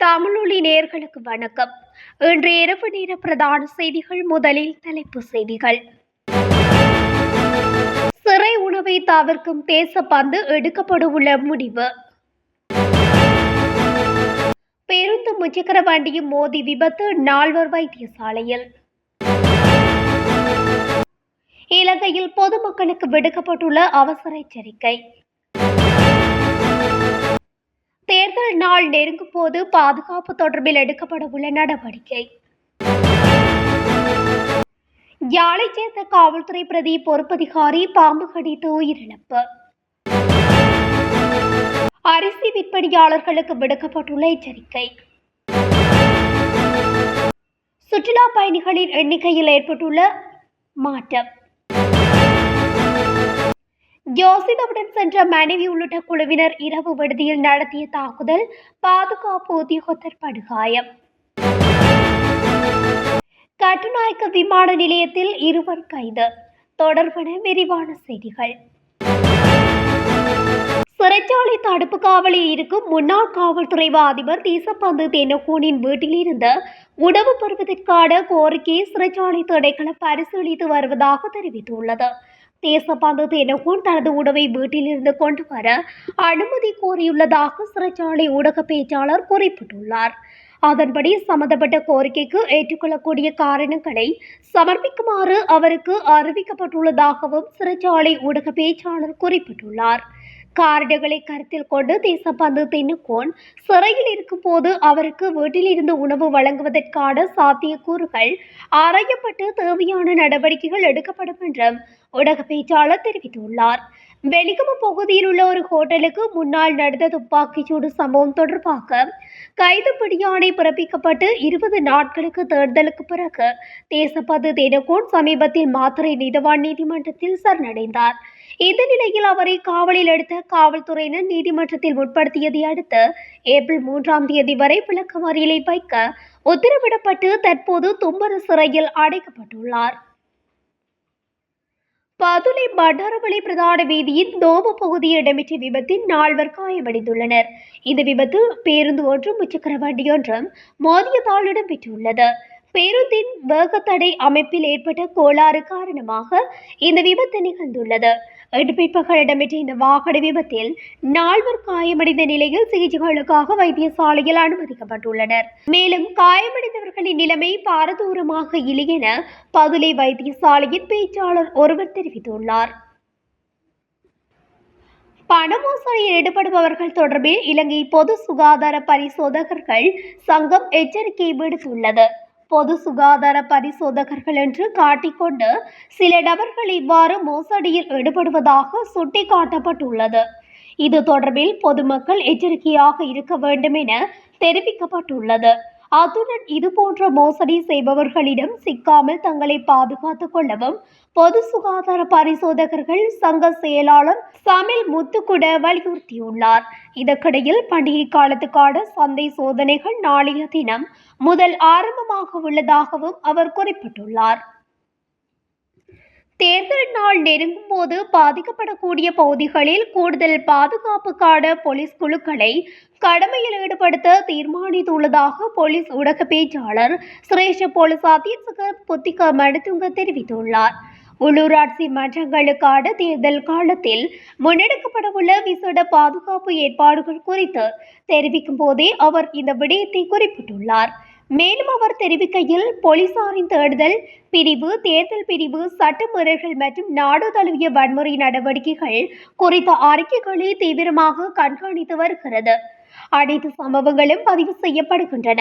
தமிழொலி நேயர்களுக்கு வணக்கம். இன்று இரவு நேர பிரதான செய்திகள். முதலில் தலைப்புச் செய்திகள். சிறை உணவை தவிர்க்கும் தேசப்பந்து எடுக்கப்படவுள்ள முடிவு. பேருந்து முச்சக்கர வண்டியும் மோதி விபத்து, 4 வைத்தியசாலையில். இலங்கையில் பொதுமக்களுக்கு விடுக்கப்பட்டுள்ள அவசர எச்சரிக்கை. தேர்தல் நாள் நெருங்கும் போது பாதுகாப்பு தொடர்பில் எடுக்கப்படவுள்ள நடவடிக்கை. யாழைச் சேர்ந்த காவல்துறை பிரதி பொறுப்பதிகாரி பாம்பு கடித்து உயிரிழப்பு. அரிசி விற்பனையாளர்களுக்கு விடுக்கப்பட்டுள்ள எச்சரிக்கை. சுற்றுலா பயணிகளின் எண்ணிக்கையில் ஏற்பட்டுள்ள மாற்றம். யோசிதவுடன் சென்ற மனைவி உள்ளிட்ட குழுவினர் இரவு விடுதியில் நடத்திய தாக்குதல், பாதுகாப்பு உத்தியோகத்தர் படுகாயம். கட்டுநாயக்க விமான நிலையத்தில் 2 கைது. தொடர்பான விரிவான செய்திகள். சிறைச்சாலை தடுப்பு காவலில் இருக்கும் முன்னாள் காவல்துறை அதிபர் தேசப்பந்து தென்னகோனின் வீட்டில் இருந்து உணவு பெறுவதற்கான கோரிக்கையை சிறைச்சாலை திணைக்களம் பரிசீலித்து வருவதாக தெரிவித்துள்ளது. தேசப்பந்து தென்னகோன் தனது உணவை வீட்டிலிருந்து கொண்டு வர அனுமதி கோரியுள்ளதாக சிறைச்சாலை ஊடக பேச்சாளர் குறிப்பிட்டுள்ளார். அதன்படி சம்பந்தப்பட்ட கோரிக்கைக்கு ஏற்றுக்கொள்ளக்கூடிய காரணங்களை சமர்ப்பிக்குமாறு அவருக்கு அறிவிக்கப்பட்டுள்ளதாகவும் சிறைச்சாலை ஊடக பேச்சாளர் குறிப்பிட்டுள்ளார். காரணங்களை கருத்தில் கொண்டு தேசப்பந்து தென்னகோன் சிறையில் இருக்கும் போது அவருக்கு வீட்டில் இருந்து உணவு வழங்குவதற்கான சாத்தியக்கூறுகள் ஆராயப்பட்டு தேவையான நடவடிக்கைகள் எடுக்கப்படும் என்றும் ஊடக பேச்சாளர் தெரிவித்துள்ளார். வெலிகம பகுதியில் உள்ள ஒரு ஹோட்டலுக்கு முன்னால் நடந்த துப்பாக்கிச்சூடு சம்பவம் தொடர்பாக கைது பிடியாணை பிறப்பிக்கப்பட்டு 20 நாட்களுக்கு தேர்தலுக்கு பிறகு தேசப்பந்து தென்னகோன் சமீபத்தில் மாத்தறை நீதவான் நீதிமன்றத்தில் சரணடைந்தார். இந்த நிலையில் அவரை காவலில் எடுத்த காவல்துறையினர் நீதிமன்றத்தில் முற்படுத்தியதை அடுத்து ஏப்ரல் 3 வரை விளக்கமறியலில் வைக்க உத்தரவிடப்பட்டு தற்போது தும்பர சிறையில் அடைக்கப்பட்டுள்ளார். பதுளை பண்டாரவளை பிரதான வீதியின் தோம பகுதியில் இடம்பெற்ற விபத்தில் 4 காயமடைந்துள்ளனர். இந்த விபத்து பேருந்து ஒன்றும் முச்சக்கர வண்டி ஒன்றும் மோதியதால் இடம்பெற்றுள்ளது. பேருந்தின் வேகத்தடை அமைப்பில் ஏற்பட்ட கோளாறு காரணமாக இந்த விபத்து நிகழ்ந்துள்ளது. பிற்பகல் இடம்பெற்ற இந்த வாகன விபத்தில் 4 காயமடைந்த நிலையில் சிகிச்சைகளுக்காக வைத்தியசாலையில் அனுமதிக்கப்பட்டுள்ளனர். மேலும் காயமடைந்தவர்களின் நிலைமை பாரதூரமாக இல்லை என பதுளை வைத்தியசாலையின் பேச்சாளர் ஒருவர் தெரிவித்துள்ளார். பண மோசடியில் ஈடுபடுபவர்கள் தொடர்பில் இலங்கை பொது சுகாதார பரிசோதகர்கள் சங்கம் எச்சரிக்கை விடுத்துள்ளது. பொது சுகாதார பரிசோதகர்கள் என்று காட்டிக்கொண்டு சில நபர்கள் இவ்வாறு மோசடியில் ஈடுபடுவதாக சுட்டிக்காட்டப்பட்டுள்ளது. இது தொடர்பில் பொதுமக்கள் எச்சரிக்கையாக இருக்க வேண்டும் என தெரிவிக்கப்பட்டுள்ளது. அத்துடன் இதுபோன்ற மோசடி செய்பவர்களிடம் சிக்காமல் தங்களை பாதுகாத்துக் கொள்ளவும் பொது சுகாதார பரிசோதகர்கள் சங்க செயலாளர் சமில் முத்துக்குட வலியுறுத்தியுள்ளார். இதற்கிடையில் பண்டிகை காலத்துக்கான சந்தை சோதனைகள் நாளைய தினம் முதல் ஆரம்பமாக உள்ளதாகவும் அவர் குறிப்பிட்டுள்ளார். தேர்தல் நாள் நெருங்கும் போது பாதிக்கப்படக்கூடிய பகுதிகளில் கூடுதல் பாதுகாப்புக்கான போலீஸ் குழுக்களை கடமையில் ஈடுபடுத்த தீர்மானித்துள்ளதாக போலீஸ் ஊடக பேச்சாளர் சிரேஷ்ட போலீஸ் அத்தியட்சக புத்திக மடுத்துங்க தெரிவித்துள்ளார். உள்ளூராட்சி மன்றங்களுக்கான தேர்தல் காலத்தில் முன்னெடுக்கப்படவுள்ள விசேட பாதுகாப்பு ஏற்பாடுகள் குறித்து தெரிவிக்கும் போதே அவர் இந்த விடயத்தை குறிப்பிட்டுள்ளார். மேலும் அவர் தெரிவிக்கையில் போலீசாரின் தேடுதல் பிரிவு, தேர்தல் பிரிவு, சட்டமீறல்கள் மற்றும் நாடு தழுவிய வன்முறை நடவடிக்கைகள் குறித்த அறிக்கைகளை தீவிரமாக கண்காணித்து வருகிறது. அனைத்து சம்பவங்களும் பதிவு செய்யப்படுகின்றன.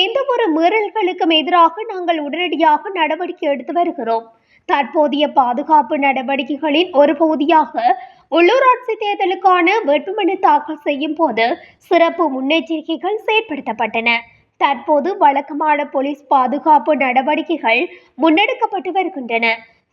எந்த ஒரு மீறல்களுக்கும் எதிராக நாங்கள் உடனடியாக நடவடிக்கை எடுத்து வருகிறோம். தற்போதைய பாதுகாப்பு நடவடிக்கைகளின் ஒரு பகுதியாக உள்ளூராட்சி தேர்தலுக்கான வேட்புமனு தாக்கல் செய்யும் போது சிறப்பு முன்னெச்சரிக்கைகள் செயற்படுத்தப்பட்டன. தற்போது வழக்கமான போலீஸ் பாதுகாப்பு நடவடிக்கைகள் முன்னெடுக்கப்பட்டு வருகின்றன.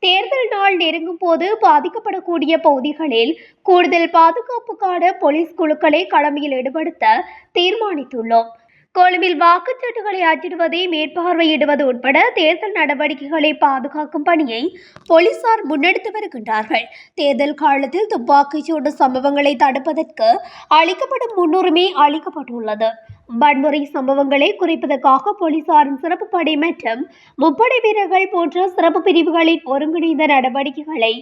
தேர்தல் நாள் நெருங்கும் போது பாதிக்கப்படக்கூடிய பகுதிகளில் கூடுதல் பாதுகாப்புக்கான போலீஸ் குழுக்களை கடமையில் ஈடுபடுத்த தீர்மானித்துள்ளோம். கொழும்பில் வாக்குச்சீட்டுகளை அச்சிடுவதை மேற்பார்வையிடுவது உட்பட தேர்தல் நடவடிக்கைகளை பாதுகாக்கும் பணியை போலீசார் முன்னெடுத்து வருகின்றார்கள். தேர்தல் காலத்தில் துப்பாக்கிச்சூடு சம்பவங்களை தடுப்பதற்கு அளிக்கப்படும் முன்னுரிமை அளிக்கப்பட்டுள்ளது. வன்முறை சம்பவங்களை குறைப்பதற்காக போலீசாரின் சிறப்பு படை மற்றும் முப்படை வீரர்கள் போன்ற சிறப்பு பிரிவுகளின் ஒருங்கிணைந்த நடவடிக்கைகளை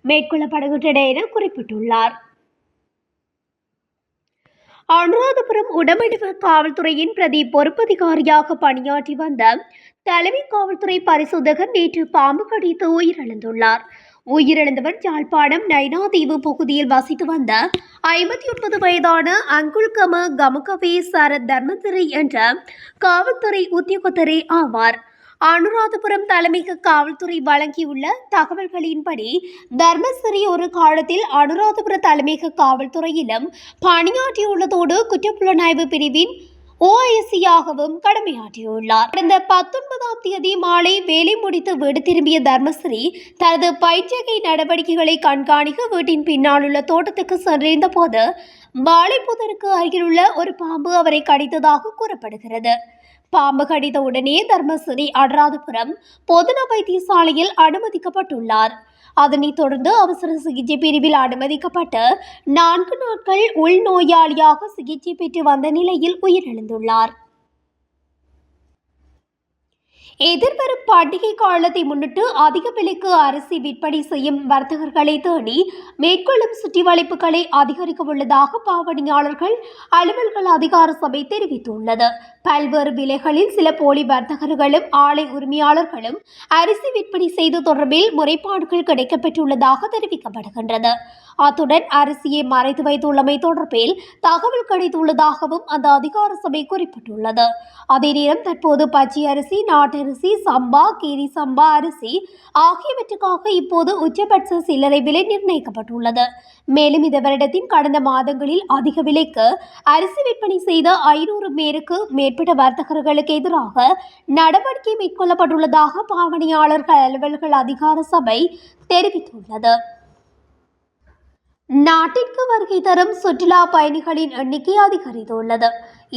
மேற்கொள்ளப்படுகின்றன என குறிப்பிட்டுள்ளார். அனுராதபுரம் உடமடுவு காவல்துறையின் பிரதி பொறுப்பதிகாரியாக பணியாற்றி வந்த தலைமை காவல்துறை பரிசோதகர் நேற்று பாம்பு கடித்து உயிரிழந்துள்ளார். உயிரிழந்தவர் யாழ்ப்பாணம் நைனாதீவு பகுதியில் வசித்து வந்த 59 வயதான அங்குல்கம கமுகவே சரத் தர்மசிறி என்ற காவல்துறை உத்தியோகத்தரே ஆவார். அனுராதபுரம் தலைமைக்கு காவல்துறை வழங்கியுள்ள தகவல்களின்படி தர்மசிறி ஒரு காலத்தில் அனுராதபுர தலைமைக்கு காவல்துறையிலும் பணியாற்றியுள்ளதோடு குற்றப்புலனாய்வு பிரிவின் OIC-யாகவும் கடமையாற்றியுள்ளார். கடந்த 19ஆம் தேதி மாலை வேலை முடித்து வீடு திரும்பிய தர்மசிறி தனது பயிற்சிகை நடவடிக்கைகளை கண்காணிக்க வீட்டின் பின்னால் உள்ள தோட்டத்துக்கு சென்றிருந்த போது வாழைப்புதருக்கு அருகிலுள்ள ஒரு பாம்பு அவரை கடித்ததாக கூறப்படுகிறது. பாம்பு கடித்த உடனே தர்மசிறி அனுராதபுரம் பொதுநல வைத்தியசாலையில் அனுமதிக்கப்பட்டுள்ளார். அதனைத் தொடர்ந்து அவசர சிகிச்சை பிரிவில் அனுமதிக்கப்பட்டு 4 நாட்கள் உள்நோயாளியாக சிகிச்சை பெற்று வந்த நிலையில் உயிரிழந்துள்ளார். எதிர்வரும் பண்டிகை காலத்தை முன்னிட்டு அதிக விலைக்கு அரிசி விற்பனை செய்யும் வர்த்தகர்களை தேடி மேற்கொள்ளும் சுற்றி வளைப்புகளை அதிகரிக்க உள்ளதாக பாவனையாளர்கள் அலுவல்கள் அதிகார சபை தெரிவித்துள்ளது. பல்வேறு விலைகளில் சில போலி வர்த்தகர்களும் ஆலை உரிமையாளர்களும் அரிசி விற்பனை செய்து தொடர்பில் முறைப்பாடுகள் கிடைக்கப்பெற்றுள்ளதாக தெரிவிக்கப்படுகின்றது. அத்துடன் அரிசியை மறைத்து வைத்துள்ளமை தொடர்பில் தகவல் கிடைத்துள்ளதாகவும் அந்த அதிகார சபை குறிப்பிட்டுள்ளது. அதே நேரம் தற்போது பச்சை அரிசி, நாட்டரிசி, சம்பா, கீரி சம்பா அரிசி ஆகியவற்றுக்காக இப்போது உச்சபட்ச சில்லறை விலை நிர்ணயிக்கப்பட்டுள்ளது. மேலும் இந்த வருடத்தின் கடந்த மாதங்களில் அதிக விலைக்கு அரிசி விற்பனை செய்த 500 பேருக்கு மேற்பட்ட வர்த்தகர்களுக்கு எதிராக நடவடிக்கை மேற்கொள்ளப்பட்டுள்ளதாக பாவனையாளர்கள் அலுவல்கள் அதிகார சபை தெரிவித்துள்ளது. நாட்டிற்கு வருகை தரும் சுற்றுலா பயணிகளின் எண்ணிக்கை அதிகரித்துள்ளது.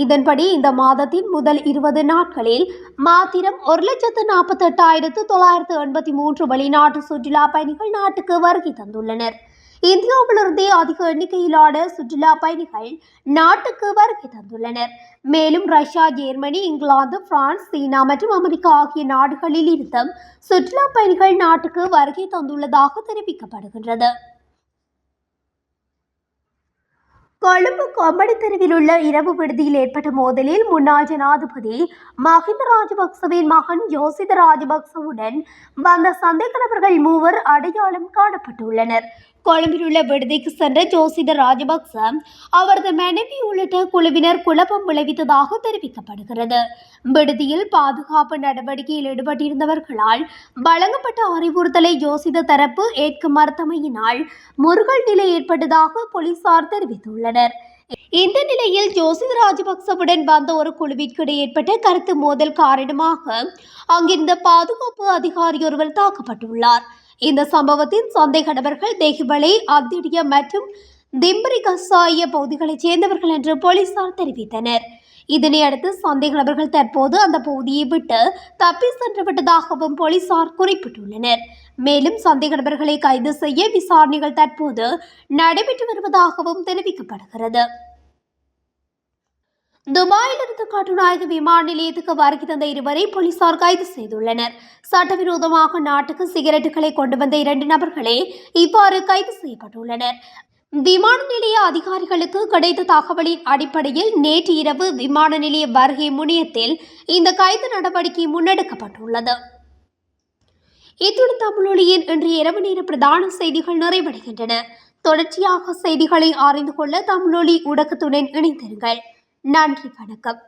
இதன்படி இந்த மாதத்தின் முதல் 20 நாட்களில் மாத்திரம் 1,48,983 வெளிநாட்டு சுற்றுலா பயணிகள் நாட்டுக்கு வருகை தந்துள்ளனர். இந்தியாவிலிருந்தே அதிக எண்ணிக்கையிலான சுற்றுலா பயணிகள் நாட்டுக்கு வருகை தந்துள்ளனர். மேலும் ரஷ்யா, ஜெர்மனி, இங்கிலாந்து, பிரான்ஸ், சீனா மற்றும் அமெரிக்கா ஆகிய நாடுகளில் இருந்தும் சுற்றுலா பயணிகள் நாட்டுக்கு வருகை தந்துள்ளதாக தெரிவிக்கப்படுகின்றது. கொழும்பு கொம்படி தெருவில் உள்ள இரவு விடுதியில் ஏற்பட்ட மோதலில் முன்னாள் ஜனாதிபதி மஹிந்த ராஜபக்சவின் மகன் யோசித ராஜபக்சவுடன் வந்த சந்தேக நபர்கள் 3 அடையாளம் காணப்பட்டுள்ளனர். கொழும்பில் உள்ள விடுதிக்கு சென்ற ஜோசித ராஜபக்ச அவரது மனைவி உள்ளிட்ட குழுவினர் குழப்பம் விளைவித்ததாக தெரிவிக்கப்படுகிறது. விடுதியில் பாதுகாப்பு நடவடிக்கையில் ஈடுபட்டிருந்தவர்களால் வழங்கப்பட்ட அறிவுறுத்தலை ஜோசித தரப்பு ஏற்க மறுத்தமையினால் முறுகல் நிலை ஏற்பட்டதாக போலீசார் தெரிவித்துள்ளனர். இந்த நிலையில் ஜோசித ராஜபக்சவுடன் வந்த ஒரு குழுவிற்கு ஏற்பட்ட கருத்து மோதல் காரணமாக அங்கிருந்த பாதுகாப்பு அதிகாரி ஒருவர் தாக்கப்பட்டுள்ளார். இந்த சம்பவத்தின் சந்தேக நபர்கள் தேகிபலை, அத்திடிய மற்றும் திம்பரி கசாய பகுதிகளைச் சேர்ந்தவர்கள் என்று போலீசார் தெரிவித்தனர். இதனையடுத்து சந்தேக நபர்கள் தற்போது அந்த பகுதியை விட்டு தப்பி சென்றுவிட்டதாகவும் போலீசார் குறிப்பிட்டுள்ளனர். மேலும் சந்தேக நபர்களை கைது செய்ய விசாரணைகள் தற்போது நடைபெற்று வருவதாகவும் தெரிவிக்கப்படுகிறது. துபாயிலிருந்து கட்டுநாயக விமான நிலையத்துக்கு வருகை தந்த 2 போலீசார் கைது செய்துள்ளனர். சட்டவிரோதமாக நாட்டுக்கு சிகரெட்டுகளை கொண்டு வந்த 2 நபர்களே இவ்வாறு கைது செய்யப்பட்டுள்ளனர். விமான நிலைய அதிகாரிகளுக்கு கிடைத்த தகவலின் அடிப்படையில் நேற்று இரவு விமான நிலைய வருகை முனையத்தில் இந்த கைது நடவடிக்கை முன்னெடுக்கப்பட்டுள்ளது. இத்துடன் தமிழொலியின் இன்று இரவு நேர பிரதான செய்திகள் நிறைவடைகின்றன. தொடர்ச்சியாக செய்திகளை அறிந்து கொள்ள தமிழொலி ஊடகத்துடன் இணைந்திருங்கள். நன்றி, வணக்கம்.